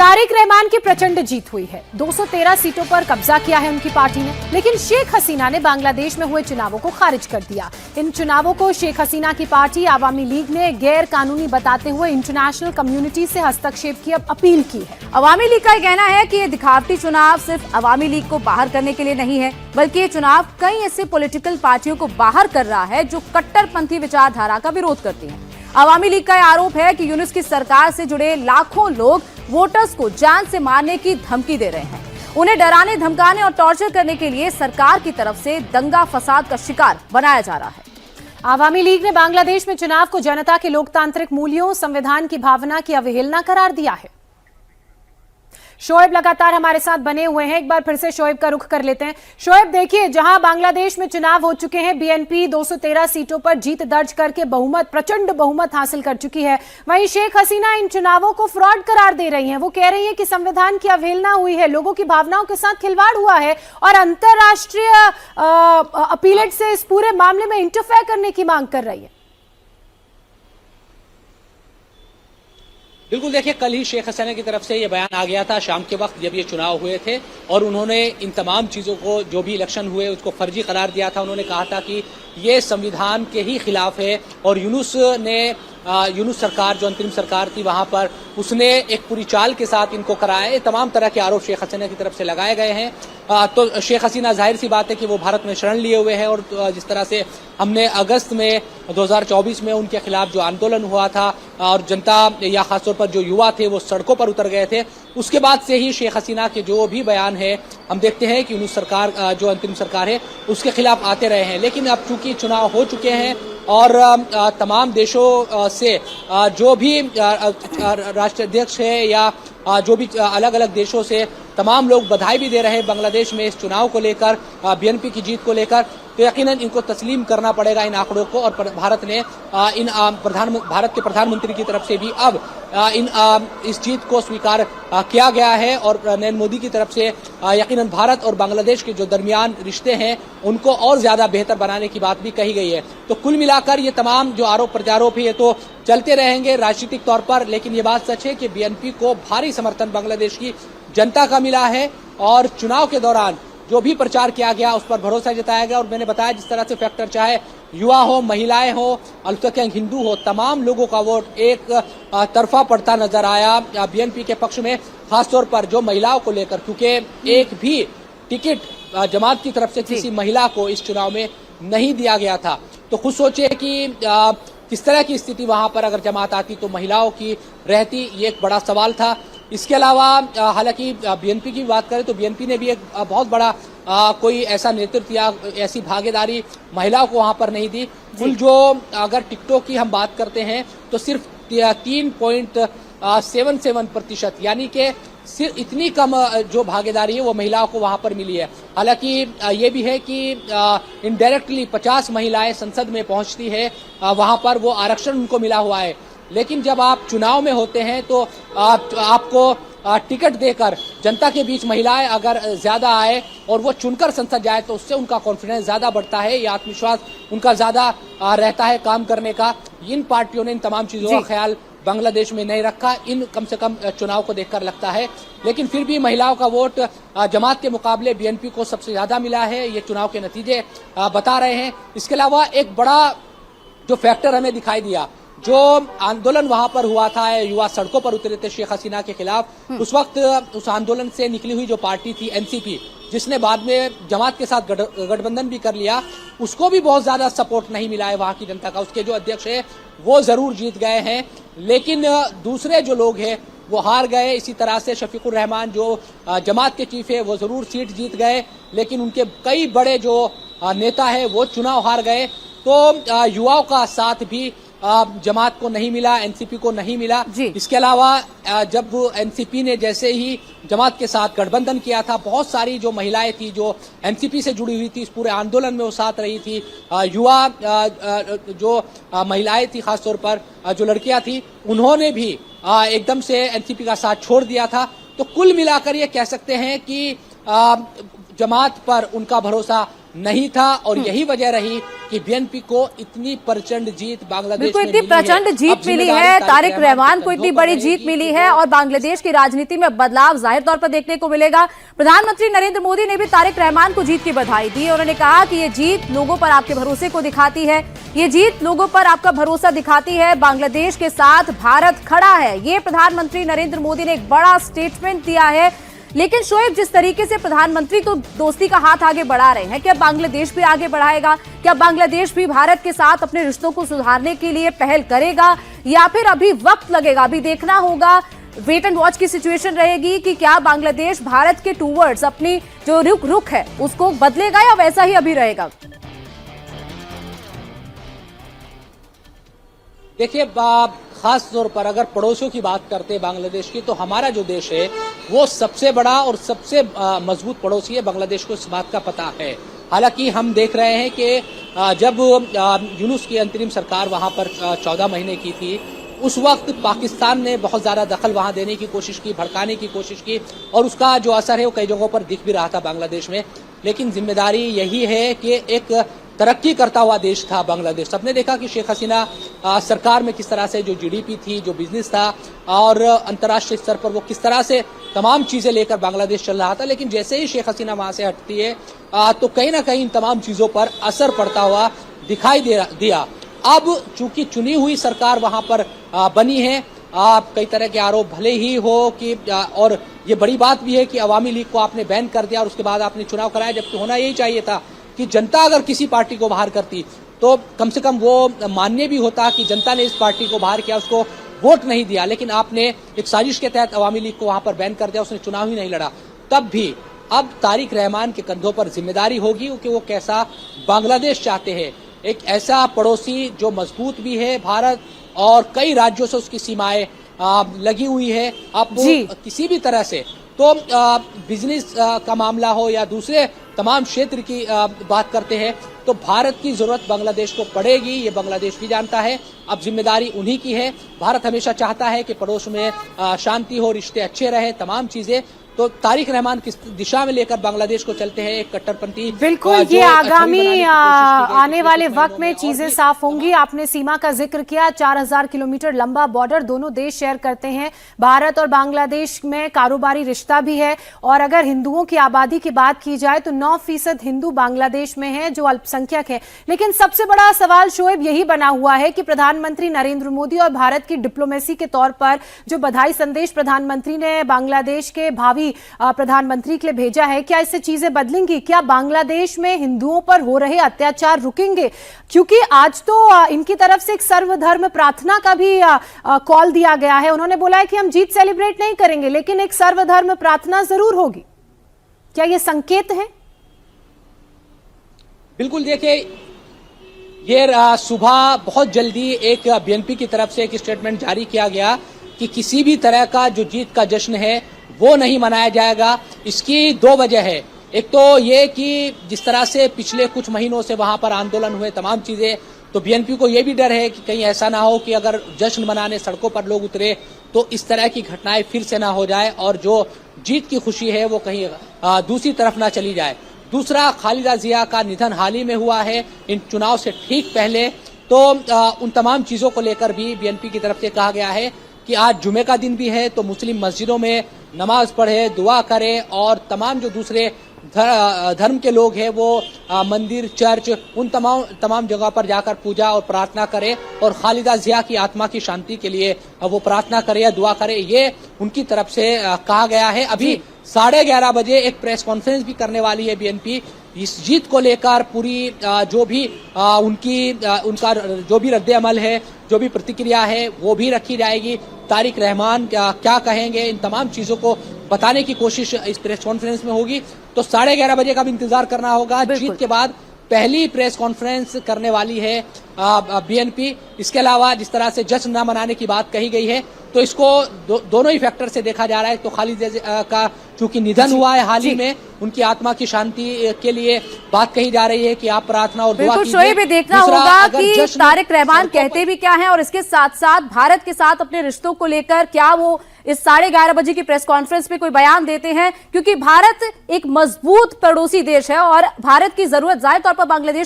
तारिक रहमान की प्रचंड जीत हुई है। 213 सीटों पर कब्जा किया है उनकी पार्टी ने, लेकिन शेख हसीना ने बांग्लादेश में हुए चुनावों को खारिज कर दिया। इन चुनावों को शेख हसीना की पार्टी आवामी लीग ने गैर कानूनी बताते हुए इंटरनेशनल कम्युनिटी से हस्तक्षेप की अपील की है। अवामी लीग का कहना है कि ये दिखावटी चुनाव सिर्फ अवामी लीग को बाहर करने के लिए नहीं है, बल्कि ये चुनाव कई ऐसे पॉलिटिकल पार्टियों को बाहर कर रहा है जो कट्टरपंथी विचारधारा का विरोध करती हैं। अवामी लीग का आरोप है कि यूनुस की सरकार से जुड़े लाखों लोग वोटर्स को जान से मारने की धमकी दे रहे हैं। उन्हें डराने, धमकाने और टॉर्चर करने के लिए सरकार की तरफ से दंगा फसाद का शिकार बनाया जा रहा है। आवामी लीग ने बांग्लादेश में चुनाव को जनता के लोकतांत्रिक मूल्यों, संविधान की भावना की अवहेलना करार दिया है। शोएब लगातार हमारे साथ बने हुए हैं, एक बार फिर से शोएब का रुख कर लेते हैं। शोएब, देखिए, जहां बांग्लादेश में चुनाव हो चुके हैं, बीएनपी 213 सीटों पर जीत दर्ज करके प्रचंड बहुमत हासिल कर चुकी है, वहीं शेख हसीना इन चुनावों को फ्रॉड करार दे रही हैं। वो कह रही है कि संविधान की अवहेलना हुई है, लोगों की भावनाओं के साथ खिलवाड़ हुआ है और अंतर्राष्ट्रीय अपीलेट से इस पूरे मामले में इंटरफेयर करने की मांग कर रही है। बिल्कुल, देखिए, कल ही शेख हसीना की तरफ से ये बयान आ गया था शाम के वक्त जब ये चुनाव हुए थे, और उन्होंने इन तमाम चीज़ों को, जो भी इलेक्शन हुए, उसको फर्जी करार दिया था। उन्होंने कहा था कि ये संविधान के ही खिलाफ है और यूनुस सरकार, जो अंतरिम सरकार थी वहां पर, उसने एक पूरी चाल के साथ इनको कराया। ये तमाम तरह के आरोप शेख हसीना की तरफ से लगाए गए हैं। तो शेख हसीना, जाहिर सी बात है कि वो भारत में शरण लिए हुए हैं, और जिस तरह से हमने अगस्त में 2024 में उनके खिलाफ जो आंदोलन हुआ था और जनता या खासतौर पर जो युवा थे वो सड़कों पर उतर गए थे, उसके बाद से ही शेख हसीना के जो भी बयान है, हम देखते हैं कि यूनुस सरकार, जो अंतरिम सरकार है, उसके खिलाफ आते रहे हैं। लेकिन अब चूंकि चुनाव हो चुके हैं और तमाम देशों से जो भी राष्ट्राध्यक्ष है या जो भी अलग अलग देशों से तमाम लोग बधाई भी दे रहे हैं बांग्लादेश में इस चुनाव को लेकर, बीएनपी की जीत को लेकर, तो यकीनन इनको तस्लीम करना पड़ेगा इन आंकड़ों को। और भारत ने भारत के प्रधानमंत्री की तरफ से भी अब इस जीत को स्वीकार किया गया है, और नरेंद्र मोदी की तरफ से यकीनन भारत और बांग्लादेश के जो दरमियान रिश्ते हैं उनको और ज्यादा बेहतर बनाने की बात भी कही गई है। तो कुल मिलाकर ये तमाम जो आरोप प्रत्यारोप है ये तो चलते रहेंगे राजनीतिक तौर पर, लेकिन ये बात सच है कि बीएनपी को भारी समर्थन बांग्लादेश की जनता का मिला है, और चुनाव के दौरान जो भी प्रचार किया गया उस पर भरोसा जताया गया। और मैंने बताया जिस तरह से फैक्टर, चाहे युवा हो, महिलाएं हो, अल्पसंख्यक हिंदू हो, तमाम लोगों का वोट एक तरफा पड़ता नजर आया बीएनपी के पक्ष में, खासतौर पर जो महिलाओं को लेकर, क्योंकि एक भी टिकट जमात की तरफ से किसी महिला को इस चुनाव में नहीं दिया गया था। तो खुद सोचिए कि किस तरह की स्थिति वहां पर अगर जमात आती तो महिलाओं की रहती, ये एक बड़ा सवाल था। इसके अलावा हालांकि बीएनपी की बात करें तो बीएनपी ने भी एक बहुत बड़ा कोई ऐसा नेतृत्व या ऐसी भागीदारी महिलाओं को वहां पर नहीं दी। कुल जो अगर टिकटों की हम बात करते हैं तो सिर्फ 3.77%, यानी कि सिर्फ इतनी कम जो भागीदारी है वो महिलाओं को वहां पर मिली है। हालांकि ये भी है कि इनडायरेक्टली 50 महिलाएं संसद में पहुंचती है, वहां पर वो आरक्षण उनको मिला हुआ है। लेकिन जब आप चुनाव में होते हैं तो आपको टिकट देकर जनता के बीच महिलाएं अगर ज्यादा आए और वो चुनकर संसद जाए तो उससे उनका कॉन्फिडेंस ज्यादा बढ़ता है, ये आत्मविश्वास उनका ज्यादा रहता है काम करने का। इन पार्टियों ने इन तमाम चीजों का ख्याल बांग्लादेश में नहीं रखा, इन कम से कम चुनाव को देखकर लगता है। लेकिन फिर भी महिलाओं का वोट जमात के मुकाबले बीएनपी को सबसे ज्यादा मिला है, ये चुनाव के नतीजे बता रहे हैं। इसके अलावा एक बड़ा जो फैक्टर हमें दिखाई दिया, जो आंदोलन वहां पर हुआ था, युवा सड़कों पर उतरे थे शेख हसीना के खिलाफ, उस वक्त उस आंदोलन से निकली हुई जो पार्टी थी एनसीपी, जिसने बाद में जमात के साथ गठबंधन भी कर लिया, उसको भी बहुत ज्यादा सपोर्ट नहीं मिला है वहां की जनता का। उसके जो अध्यक्ष है वो जरूर जीत गए हैं, लेकिन दूसरे जो लोग हैं वो हार गए। इसी तरह से शफीकुर रहमान जो जमात के चीफ है वो जरूर सीट जीत गए, लेकिन उनके कई बड़े जो नेता है वो चुनाव हार गए। तो युवाओं का साथ भी जमात को नहीं मिला, एनसीपी को नहीं मिला। इसके अलावा जब एनसीपी ने जैसे ही जमात के साथ गठबंधन किया था, बहुत सारी जो महिलाएं थी जो एनसीपी से जुड़ी हुई थी, इस पूरे आंदोलन में वो साथ रही थी। युवा जो महिलाएं थी, खासतौर पर जो लड़कियां थी, उन्होंने भी एकदम से एनसीपी का साथ छोड़ दिया था। तो कुल मिलाकर ये कह सकते हैं कि जमात पर उनका भरोसा नहीं था और यही वजह रही कि बीएनपी को इतनी प्रचंड जीत बांग्लादेश में इतनी प्रचंड जीत मिली है, तारिक रहमान को इतनी बड़ी जीत मिली है और बांग्लादेश की राजनीति में बदलाव जाहिर तौर पर देखने को मिलेगा। प्रधानमंत्री नरेंद्र मोदी ने भी तारिक रहमान को जीत की बधाई दी। उन्होंने कहा कि ये जीत लोगों पर आपके भरोसे को दिखाती है, ये जीत लोगों पर आपका भरोसा दिखाती है, बांग्लादेश के साथ भारत खड़ा है। ये प्रधानमंत्री नरेंद्र मोदी ने एक बड़ा स्टेटमेंट दिया है। लेकिन शोएब, जिस तरीके से प्रधानमंत्री तो दोस्ती का हाथ आगे बढ़ा रहे हैं, क्या बांग्लादेश भी आगे बढ़ाएगा? क्या बांग्लादेश भी भारत के साथ अपने रिश्तों को सुधारने के लिए पहल करेगा या फिर अभी वक्त लगेगा? अभी देखना होगा, वेट एंड वॉच की सिचुएशन रहेगी कि क्या बांग्लादेश भारत के टूवर्ड्स अपनी जो रुख है उसको बदलेगा या वैसा ही अभी रहेगा? देखिए, खास तौर पर अगर पड़ोसियों की बात करते हैं बांग्लादेश की, तो हमारा जो देश है वो सबसे बड़ा और सबसे मजबूत पड़ोसी है। बांग्लादेश को इस बात का पता है। हालांकि हम देख रहे हैं कि जब यूनुस की अंतरिम सरकार वहां पर 14 महीने की थी, उस वक्त पाकिस्तान ने बहुत ज़्यादा दखल वहां देने की कोशिश की, भड़काने की कोशिश की और उसका जो असर है वो कई जगहों पर दिख भी रहा था बांग्लादेश में। लेकिन जिम्मेदारी यही है कि एक तरक्की करता हुआ देश था बांग्लादेश। सबने देखा कि शेख हसीना सरकार में किस तरह से जो जीडीपी थी, जो बिजनेस था और अंतर्राष्ट्रीय स्तर पर वो किस तरह से तमाम चीज़ें लेकर बांग्लादेश चल रहा था। लेकिन जैसे ही शेख हसीना वहां से हटती है तो कहीं ना कहीं इन तमाम चीज़ों पर असर पड़ता हुआ दिखाई दिया। अब चूंकि चुनी हुई सरकार वहां पर बनी है, कई तरह के आरोप भले ही हो कि और ये बड़ी बात भी है कि अवामी लीग को आपने बैन कर दिया और उसके बाद आपने चुनाव कराया, जबकि होना यही चाहिए था कि जनता अगर किसी पार्टी को बाहर करती तो कम से कम वो मान्य भी होता कि जनता ने इस पार्टी को बाहर किया, उसको वोट नहीं दिया। लेकिन आपने एक साजिश के तहत अवामी लीग को वहां पर बैन कर दिया, उसने चुनाव ही नहीं लड़ा। तब भी अब तारिक रहमान के कंधों पर जिम्मेदारी होगी कि वो कैसा बांग्लादेश चाहते हैं। एक ऐसा पड़ोसी जो मजबूत भी है, भारत और कई राज्यों से उसकी सीमाएं लगी हुई है। आप किसी भी तरह से तो बिजनेस का मामला हो या दूसरे तमाम क्षेत्र की बात करते हैं तो भारत की जरूरत बांग्लादेश को पड़ेगी, ये बांग्लादेश भी जानता है। अब जिम्मेदारी उन्हीं की है। भारत हमेशा चाहता है कि पड़ोस में शांति हो, रिश्ते अच्छे रहे, तमाम चीजें। तो तारिक रहमान किस दिशा में लेकर बांग्लादेश को चलते हैं, एक कट्टरपंथी बिल्कुल ये आगामी आने वाले वक्त में चीजें साफ होंगी। आपने सीमा का जिक्र किया, 4000 किलोमीटर लंबा बॉर्डर दोनों देश शेयर करते हैं। भारत और बांग्लादेश में कारोबारी रिश्ता भी है और अगर हिंदुओं की आबादी की बात की जाए तो 9% हिंदू बांग्लादेश में हैं जो अल्पसंख्यक है। लेकिन सबसे बड़ा सवाल शोएब यही बना हुआ है कि प्रधानमंत्री नरेंद्र मोदी और भारत की डिप्लोमेसी के तौर पर जो बधाई संदेश प्रधानमंत्री ने बांग्लादेश के भावी प्रधानमंत्री के लिए भेजा है, क्या इससे चीजें बदलेंगी? क्या बांग्लादेश में हिंदुओं पर हो रहे अत्याचार रुकेंगे? क्योंकि आज तो इनकी तरफ से एक सर्वधर्म प्रार्थना का भी कॉल दिया गया है। उन्होंने बोला है कि हम जीत सेलिब्रेट नहीं करेंगे लेकिन एक सर्वधर्म प्रार्थना जरूर होगी। क्या ये संकेत है? बिल्कुल, देखिए ये सुबह बहुत जल्दी एक बीएनपी की तरफ से एक स्टेटमेंट जारी किया गया कि किसी भी तरह का जो जीत का जश्न है वो नहीं मनाया जाएगा। इसकी दो वजह है। एक तो ये कि जिस तरह से पिछले कुछ महीनों से वहां पर आंदोलन हुए, तमाम चीजें, तो बीएनपी को ये भी डर है कि कहीं ऐसा ना हो कि अगर जश्न मनाने सड़कों पर लोग उतरे तो इस तरह की घटनाएं फिर से ना हो जाए और जो जीत की खुशी है वो कहीं दूसरी तरफ ना चली जाए। दूसरा, खालिदा जिया का निधन हाल ही में हुआ है, इन चुनाव से ठीक पहले। तो उन तमाम चीजों को लेकर भी बीएनपी की तरफ से कहा गया है कि आज जुमे का दिन भी है तो मुस्लिम मस्जिदों में नमाज पढ़े, दुआ करें और तमाम जो दूसरे धर्म के लोग हैं वो मंदिर, चर्च, उन तमाम जगह पर जाकर पूजा और प्रार्थना करें और खालिदा जिया की आत्मा की शांति के लिए वो प्रार्थना करें या दुआ करें, ये उनकी तरफ से कहा गया है। अभी 11:30 बजे एक प्रेस कॉन्फ्रेंस भी करने वाली है बीएनपी। इस जीत को लेकर पूरी जो भी उनका जो भी रद्द अमल है, जो भी प्रतिक्रिया है वो भी रखी जाएगी। तारिक रहमान क्या कहेंगे, इन तमाम चीजों को बताने की कोशिश इस प्रेस कॉन्फ्रेंस में होगी। तो 11:30 बजे का भी इंतजार करना होगा। जीत के बाद पहली प्रेस कॉन्फ्रेंस करने वाली है बीएनपी। इसके अलावा जिस तरह से जश्न न मनाने की बात कही गई है तो इसको दोनों ही फैक्टर से देखा जा रहा है। तो खालिदा का चूंकि निधन हुआ है हाल ही में, उनकी आत्मा की शांति के लिए बात कही जा रही है कि आप प्रार्थना और दुआ बिल्कुल कीजिए। शोएब, ये देखना दूसरा, होगा अगर कि जश्न तारिक रहमान सड़कों कहते भी क्या हैं और इसके साथ साथ भारत के साथ अपने रिश्तों को लेकर क्या वो इस 11:30 बजे की प्रेस कॉन्फ्रेंस में कोई बयान देते हैं, क्योंकि भारत एक मजबूत पड़ोसी देश है और भारत की जरूरत जाहिर तौर पर बांग्लादेश